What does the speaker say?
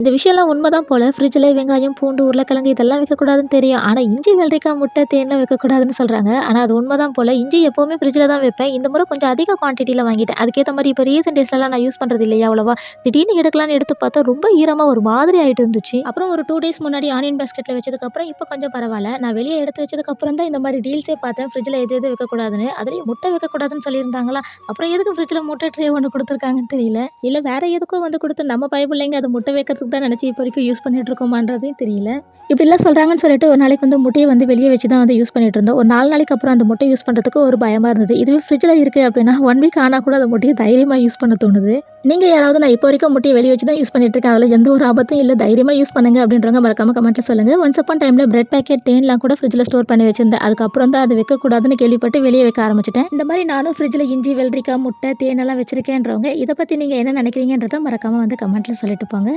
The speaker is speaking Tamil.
இந்த விஷயம்லாம் உண்மைதான் போல. ஃப்ரிட்ஜில வெங்காயம், பூண்டு, உருளைக்கிழங்கு இதெல்லாம் வைக்கக்கூடாதுன்னு தெரியும். ஆனா இஞ்சி, வெள்ளரிக்காய், முட்டை, தேன்லாம் வைக்கக்கூடாதுன்னு சொல்றாங்க. ஆனா அது உண்மைதான் போல. இஞ்சி எப்பவுமே ஃப்ரிட்ஜில தான் வைப்பேன். இந்த முறை கொஞ்சம் அதிக குவான்டிட்டில வாங்கிட்டேன். அதுக்கேத்த மாரி இப்ப ரீசென்ட் டேஸ்லலாம் நான் யூஸ் பண்றது இல்லையா அவ்வளவா. திடீர்னு எடுக்கலான்னு எடுத்து பார்த்தா ரொம்ப ஈரமா ஒரு மாதிரி ஆயிட்டு இருந்துச்சு. அப்புறம் ஒரு 2 டேஸ் முன்னாடி ஆனியன் பாஸ்கெட்ல வச்சதுக்கப்புறம் இப்ப கொஞ்சம் பரவால்ல. நான் வெளிய எடுத்து வச்சதுக்கப்புறம் தான் இந்த மாரி ரீல்ஸே பார்த்தேன். ஃப்ரிட்ஜில எது எது வைக்கக்கூடாதுன்னு. அதுலயும் முட்டை வைக்கக்கூடாதுன்னு சொல்லியிருந்தாங்களா. அப்புறம் எதுக்கு ஃப்ரிட்ஜில முட்டை ட்ரே ஒண்ணு குடுத்துருக்காங்கன்னு தெரியல. இல்ல வேற எதுக்கோ வந்து குடுத்து நம்ம பயப்புள்ளைங்க அத முட்டை வைக்கிறதுக்கு தான் நினைச்சு இப்போ வரைக்கும் யூஸ் பண்ணிட்டு இருக்கோமான்றதே தெரியல. இப்படிலாம் சொல்றாங்கன்னு சொல்லிட்டு ஒரு நாளைக்கு வந்து முட்டைய வந்து வெளிய வச்சு தான் வந்து யூஸ் பண்ணிட்டு இருந்தோம். ஒரு 4 நாளைக்கு அப்புறம் அந்த முட்டை யூஸ் பண்றதுக்கு ஒரு பயமா இருந்தது. இதுவே ஃப்ரிட்ஜ்ல இருக்கு அப்படின்னா 1 வீக் ஆனா கூட அந்த முட்டைய தைரியமா யூஸ் பண்ண தோணுது. நீங்க யாராவது நான் இப்போ வரைக்கும் முட்டைய வெளிய வச்சு தான் யூஸ் பண்ணிட்டு இருக்கேன். அதுல எந்த ஒரு ஆபத்தும் இல்ல. தைரியமா யூஸ் பண்ணுங்க அப்படின்றவங்க மறக்காம கமெண்ட்ல சொல்லுங்க. ஒன்ஸ் அப்பான் டைம்ல பிரெட் பாக்கெட், தேன்லாம் கூட ஃப்ரிட்ஜ்ல ஸ்டோர் பண்ணி வச்சிருந்தேன். அதுக்கப்புறம் தான் அது வைக்கக்கூடாதுன்னு கேள்விப்பட்டு வெளிய வைக்க ஆரம்பிச்சுட்டேன். இந்த மாரி நானும் ஃப்ரிட்ஜ்ல இஞ்சி, வெள்ளரிக்காய், முட்டை, தேனெல்லாம் வச்சிருக்கேன்றவங்க இத பத்தி நீங்க என்ன நினைக்கிறீங்கன்றத மறக்காம வந்து கமெண்ட்ல சொல்லிட்டு போங்க.